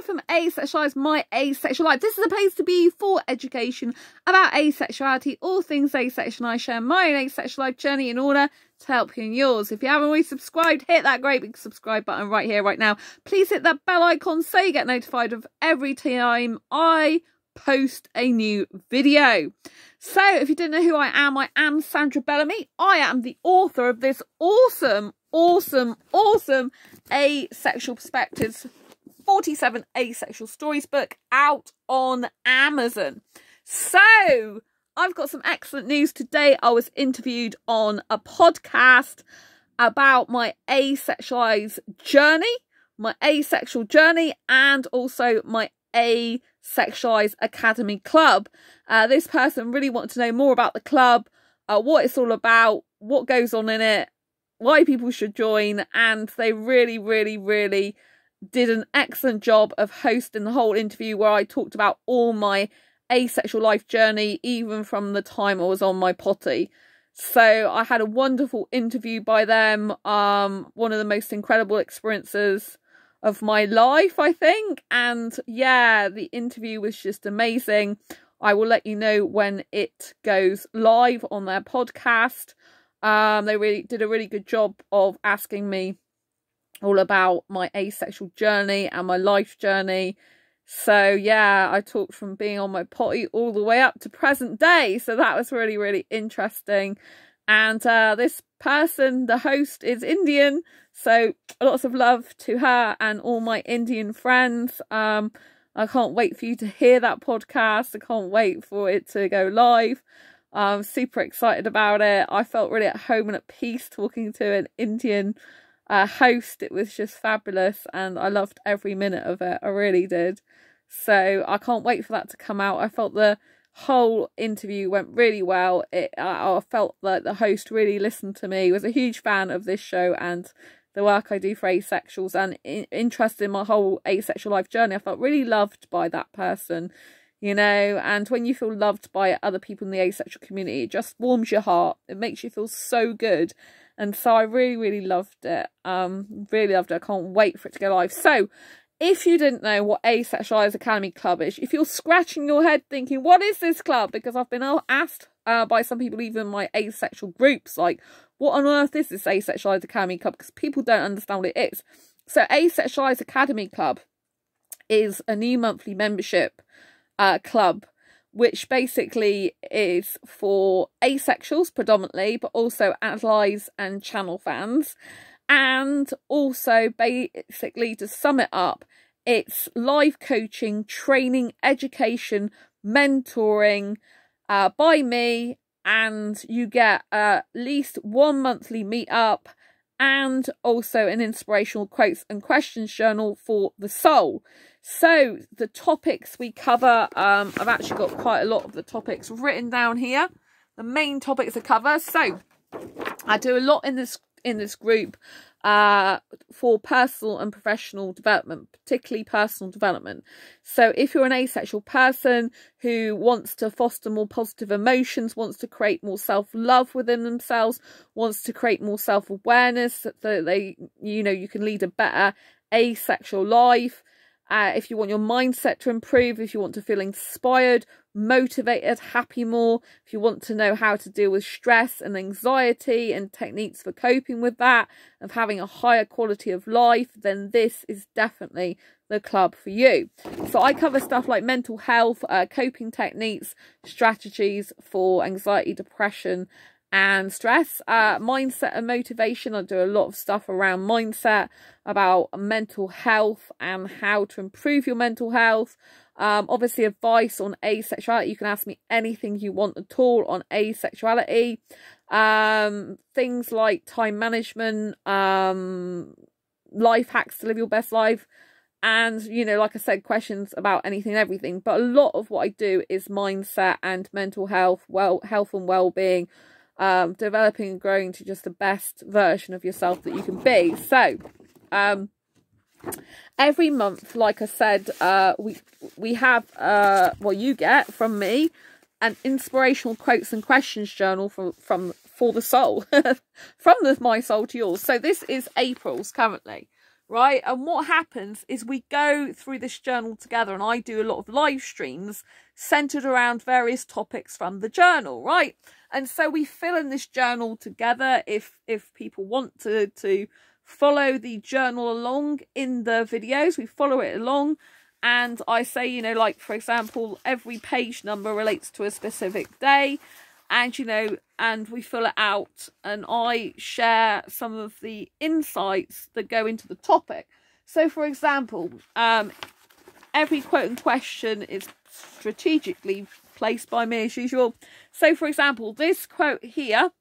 Emma from Asexualise My Asexual Life. This is a place to be for education about asexuality, all things asexual. I share my own asexual life journey in order to help you in yours. If you haven't already subscribed, hit that great big subscribe button right here, right now. Please hit that bell icon so you get notified of every time I post a new video. So if you didn't know who I am Sandra Bellamy. I am the author of this awesome Asexual Perspectives 47 Asexual Stories book out on Amazon. So I've got some excellent news today. I was interviewed on a podcast about my asexualized journey, my asexual journey, and also my Asexualise Academy Club. This person really wanted to know more about the club, what it's all about, what goes on in it, why people should join, and they really did an excellent job of hosting the whole interview where I talked about all my asexual life journey, even from the time I was on my potty. So I had a wonderful interview by them, one of the most incredible experiences of my life, I think. And yeah, the interview was just amazing. I will let you know when it goes live on their podcast. They really did a really good job of asking me all about my asexual journey and my life journey. So yeah, I talked from being on my potty all the way up to present day. So that was really interesting. And this person, the host, is Indian. So lots of love to her and all my Indian friends. I can't wait for you to hear that podcast. I can't wait for it to go live. I'm super excited about it. I felt really at home and at peace talking to an Indian host. It was just fabulous and I loved every minute of it. I really did. So I can't wait for that to come out. I felt the whole interview went really well. I felt that the host really listened to me, was a huge fan of this show and the work I do for asexuals, and interested in my whole asexual life journey. I felt really loved by that person, you know, and when you feel loved by other people in the asexual community, it just warms your heart. It makes you feel so good. And so I really loved it. Really loved it. I can't wait for it to go live. So if you didn't know what Asexualise Academy Club is, if you're scratching your head thinking, what is this club? Because I've been asked by some people, even my asexual groups, like, what on earth is this Asexualise Academy Club? Because people don't understand what it is. So Asexualise Academy Club is a new monthly membership club, which basically is for asexuals predominantly, but also allies and channel fans. And also, basically, to sum it up, it's live coaching, training, education, mentoring by me, and you get at least one monthly meetup and also an inspirational quotes and questions journal for the soul. So the topics we cover, I've actually got quite a lot of the topics written down here, the main topics I cover. So I do a lot in this group for personal and professional development, particularly personal development. So if you're an asexual person who wants to foster more positive emotions, wants to create more self-love within themselves, wants to create more self-awareness so they, you know, you can lead a better asexual life. If you want your mindset to improve, if you want to feel inspired, motivated, happy more, if you want to know how to deal with stress and anxiety and techniques for coping with that, of having a higher quality of life, then this is definitely the club for you. So I cover stuff like mental health, coping techniques, strategies for anxiety, depression, and stress, mindset and motivation. I do a lot of stuff around mindset, about mental health and how to improve your mental health. Obviously advice on asexuality. You can ask me anything you want at all on asexuality. Things like time management, life hacks to live your best life, and, you know, like I said, questions about anything and everything. But a lot of what I do is mindset and mental health, health and well-being, developing and growing to just the best version of yourself that you can be. So every month, like I said, we have well, you get from me an inspirational quotes and questions journal for the soul. From my soul to yours. So this is April's currently, right? And what happens is we go through this journal together, and I do a lot of live streams centered around various topics from the journal, right? And so we fill in this journal together. If people want to follow the journal along in the videos, we follow it along. And I say, you know, like, for example, every page number relates to a specific day. And, you know, and we fill it out, and I share some of the insights that go into the topic. So, for example, every quote and question is strategically placed by me as usual. So, for example, this quote here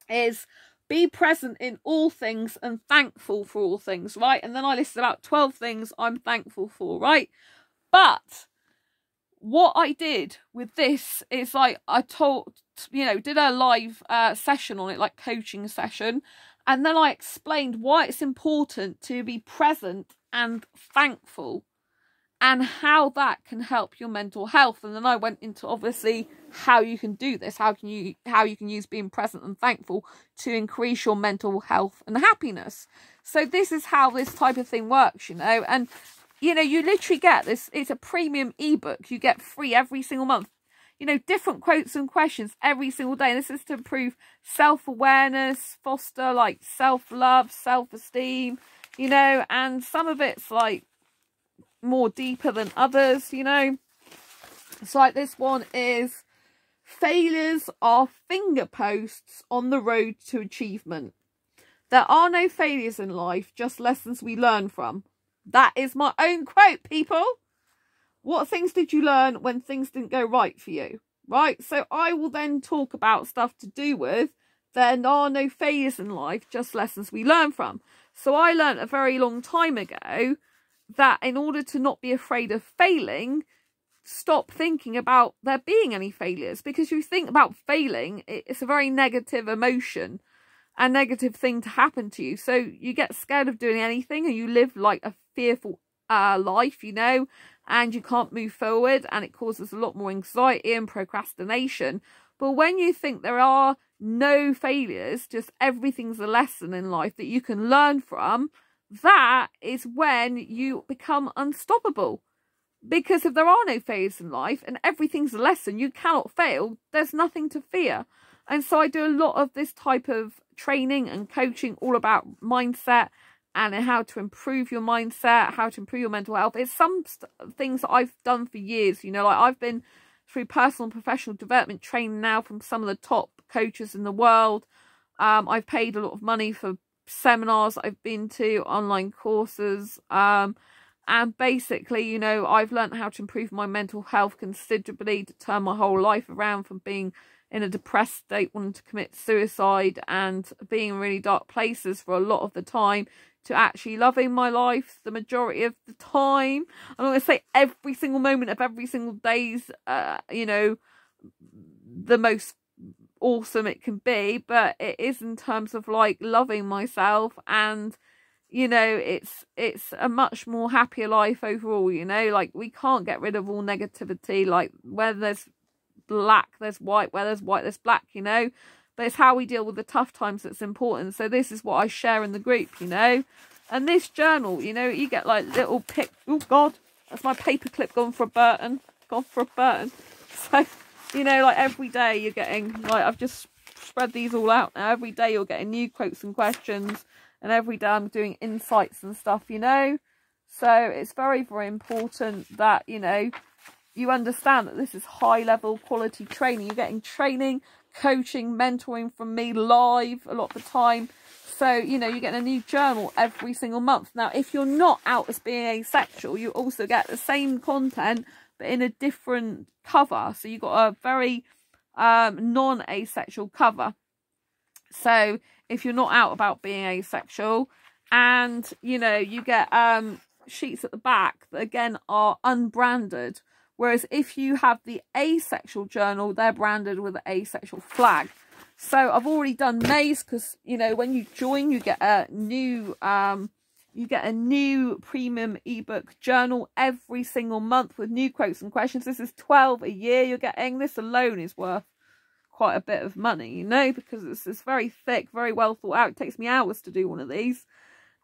is, be present in all things and thankful for all things, right? And then I listed about 12 things I'm thankful for, right? But what I did with this is, like, I taught, you know, did a live session on it, like coaching session, and then I explained why it's important to be present and thankful and how that can help your mental health. And then I went into, obviously, how you can do this, how you can use being present and thankful to increase your mental health and happiness. So this is how this type of thing works, you know. And you know, you literally get this, it's a premium ebook you get free every single month. You know, different quotes and questions every single day. And this is to improve self-awareness, foster like self-love, self-esteem, you know, and some of it's like more deeper than others, you know. It's like this one is, failures are finger posts on the road to achievement. There are no failures in life, just lessons we learn from. That is my own quote, people. What things did you learn when things didn't go right for you? Right? So I will then talk about stuff to do with, there are no failures in life, just lessons we learn from. So I learned a very long time ago that in order to not be afraid of failing, stop thinking about there being any failures. Because if you think about failing, it's a very negative emotion, a negative thing to happen to you. So you get scared of doing anything, and you live like a fearful life, you know, and you can't move forward, and it causes a lot more anxiety and procrastination. But when you think there are no failures, just everything's a lesson in life that you can learn from, that is when you become unstoppable. Because if there are no failures in life and everything's a lesson, you cannot fail, there's nothing to fear. And so I do a lot of this type of training and coaching all about mindset and how to improve your mindset, how to improve your mental health. It's some things that I've done for years, you know, like I've been through personal and professional development training now from some of the top coaches in the world. I've paid a lot of money for seminars I've been to, online courses, and basically, you know, I've learned how to improve my mental health considerably, to turn my whole life around from being in a depressed state, wanting to commit suicide and being in really dark places for a lot of the time, to actually loving my life the majority of the time. I'm not going to say every single moment of every single day's, you know, the most awesome it can be, but it is in terms of like loving myself, and you know, it's a much more happier life overall, you know. Like, we can't get rid of all negativity, like where there's black there's white, where there's white there's black, you know. But it's how we deal with the tough times that's important. So this is what I share in the group, you know. And this journal, you know, you get like little oh god, that's my paperclip gone for a Burton. So, you know, like every day you're getting, like, I've just spread these all out now. Every day you're getting new quotes and questions, and every day I'm doing insights and stuff, you know. So it's very, very important that, you know, you understand that this is high level quality training. You're getting training, coaching, mentoring from me live a lot of the time. So, you know, you're getting a new journal every single month. Now, if you're not out as being asexual, you also get the same content, but in a different cover. So you've got a very non-asexual cover. So if you're not out about being asexual, and, you know, you get sheets at the back that, again, are unbranded. Whereas if you have the asexual journal, they're branded with an asexual flag. So I've already done May's, because, you know, when you join, you get a new premium ebook journal every single month with new quotes and questions. This is 12 a year you're getting. This alone is worth quite a bit of money, you know, because it's very thick, very well thought out. It takes me hours to do one of these.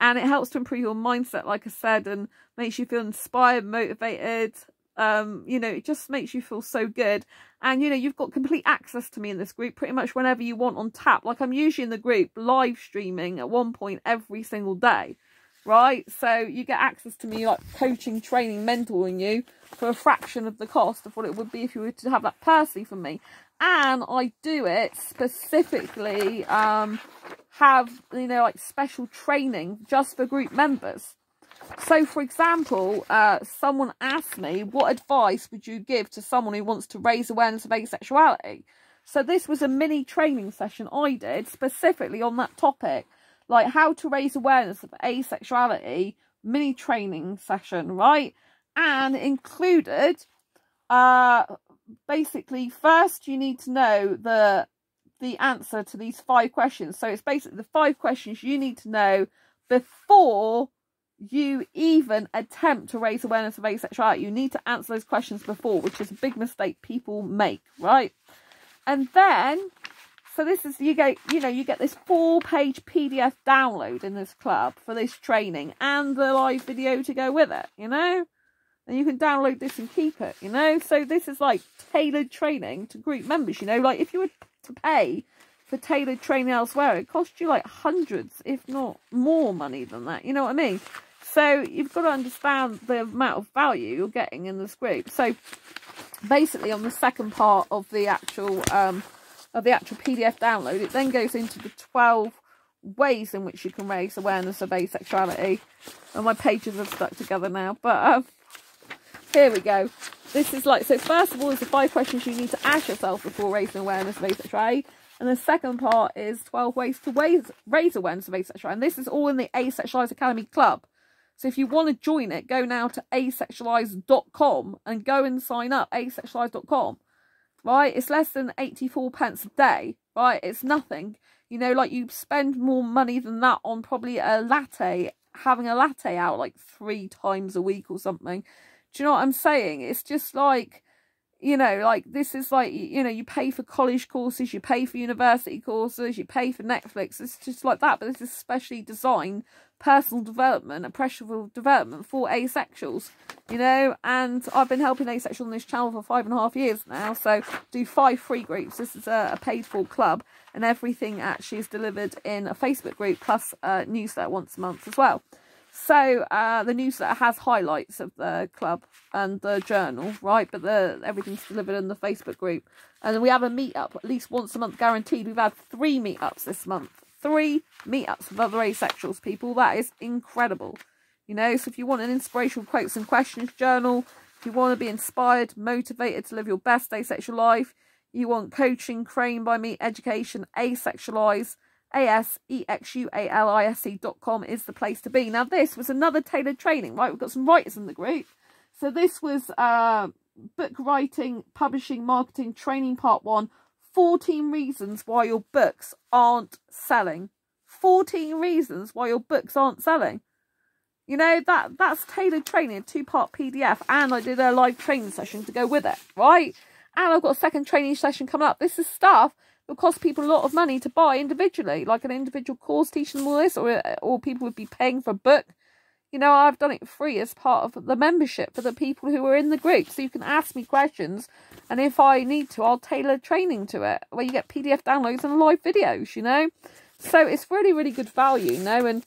And it helps to improve your mindset, like I said, and makes you feel inspired, motivated. You know, it just makes you feel so good. And, you know, you've got complete access to me in this group pretty much whenever you want on tap. Like, I'm usually in the group live streaming at one point every single day, right? So you get access to me, like coaching, training, mentoring you for a fraction of the cost of what it would be if you were to have that personally from me. And I do it specifically, have, you know, like special training just for group members. So, for example, someone asked me, what advice would you give to someone who wants to raise awareness of asexuality? So this was a mini training session I did specifically on that topic, like how to raise awareness of asexuality, mini training session, right? And it included, basically, first you need to know the answer to these 5 questions. So it's basically the 5 questions you need to know before you even attempt to raise awareness of asexuality. You need to answer those questions before, which is a big mistake people make, right? And then, so this is, you get this 4-page PDF download in this club for this training and the live video to go with it, you know? And you can download this and keep it, you know? So this is like tailored training to group members, you know? Like if you were to pay for tailored training elsewhere, it costs you like hundreds, if not more money than that, you know what I mean? So you've got to understand the amount of value you're getting in this group. So basically on the second part of the actual PDF download, it then goes into the 12 ways in which you can raise awareness of asexuality. And my pages are stuck together now, but here we go. This is like, so first of all is the 5 questions you need to ask yourself before raising awareness of asexuality. And the second part is 12 ways to raise awareness of asexuality. And this is all in the Asexualise Academy Club. So if you want to join it, go now to asexualise.com and go and sign up, asexualise.com, right? It's less than 84 pence a day, right? It's nothing. You know, like you spend more money than that on probably a latte, having a latte out like 3 times a week or something. Do you know what I'm saying? It's just like, you know, like this is like, you know, you pay for college courses, you pay for university courses, you pay for Netflix. It's just like that. But this is specially designed personal development and professional development for asexuals, you know. And I've been helping asexual on this channel for 5.5 years now. So do 5 free groups. This is a paid for club, and everything actually is delivered in a Facebook group plus a newsletter once a month as well. So the newsletter has highlights of the club and the journal, right? But everything's delivered in the Facebook group. And then we have a meetup at least once a month guaranteed. We've had 3 meetups this month. 3 meetups with other asexuals, people. That is incredible. You know, so if you want an inspirational quotes and questions journal, if you want to be inspired, motivated to live your best asexual life, you want coaching, trained by me, education, Asexualise, asexualise.com is the place to be. Now this was another tailored training, right? We've got some writers in the group. So this was book writing, publishing, marketing, training part 1, 14 reasons why your books aren't selling. 14 reasons why your books aren't selling. You know, that's tailored training, a 2-part PDF, and I did a live training session to go with it, right? And I've got a second training session coming up. This is stuff that costs people a lot of money to buy individually, like an individual course teaching them all this, or people would be paying for a book. You know, I've done it free as part of the membership for the people who are in the group. So you can ask me questions, and if I need to, I'll tailor training to it, where you get PDF downloads and live videos, you know. So it's really, really good value, you know, and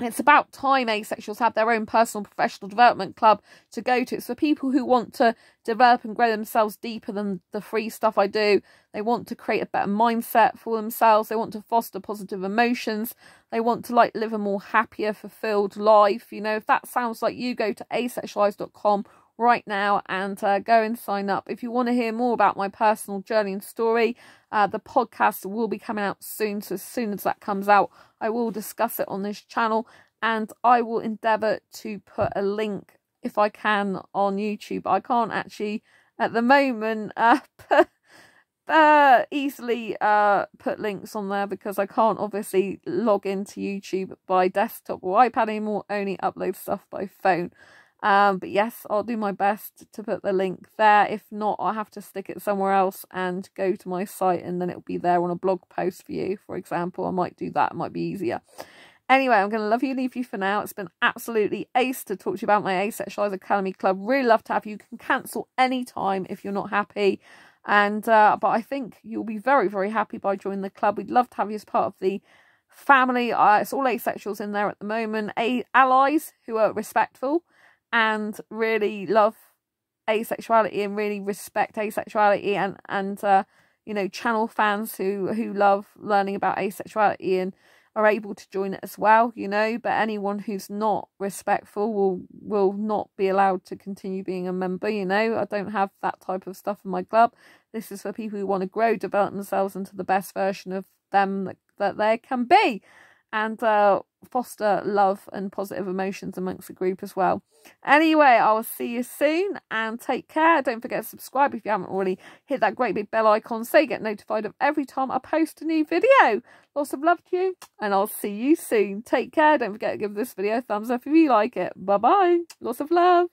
it's about time asexuals have their own personal professional development club to go to. It's for people who want to develop and grow themselves deeper than the free stuff I do. They want to create a better mindset for themselves. They want to foster positive emotions. They want to like live a more happier, fulfilled life. You know, if that sounds like you, go to asexualise.com right now and go and sign up. If you want to hear more about my personal journey and story, the podcast will be coming out soon. So as soon as that comes out, I will discuss it on this channel, and I will endeavour to put a link, if I can, on YouTube. I can't actually at the moment easily put links on there because I can't obviously log into YouTube by desktop or iPad anymore, only upload stuff by phone. But yes, I'll do my best to put the link there. If not, I'll have to stick it somewhere else and go to my site, and then it'll be there on a blog post for you, for example. I might do that, it might be easier. Anyway, I'm going to love you, leave you for now. It's been absolutely ace to talk to you about my Asexualise Academy Club. Really love to have you. You can cancel any time if you're not happy. And but I think you'll be very, very happy by joining the club. We'd love to have you as part of the family. It's all asexuals in there at the moment. Allies who are respectful and really love asexuality and really respect asexuality, and you know, channel fans who love learning about asexuality and are able to join it as well, you know. But anyone who's not respectful will not be allowed to continue being a member, you know. I don't have that type of stuff in my club. This is for people who want to grow, develop themselves into the best version of them that they can be, and foster love and positive emotions amongst the group as well. Anyway, I will see you soon and take care. Don't forget to subscribe if you haven't already. Hit that great big bell icon so you get notified of every time I post a new video. Lots of love to you, and I'll see you soon. Take care. Don't forget to give this video a thumbs up if you like it. Bye bye. Lots of love.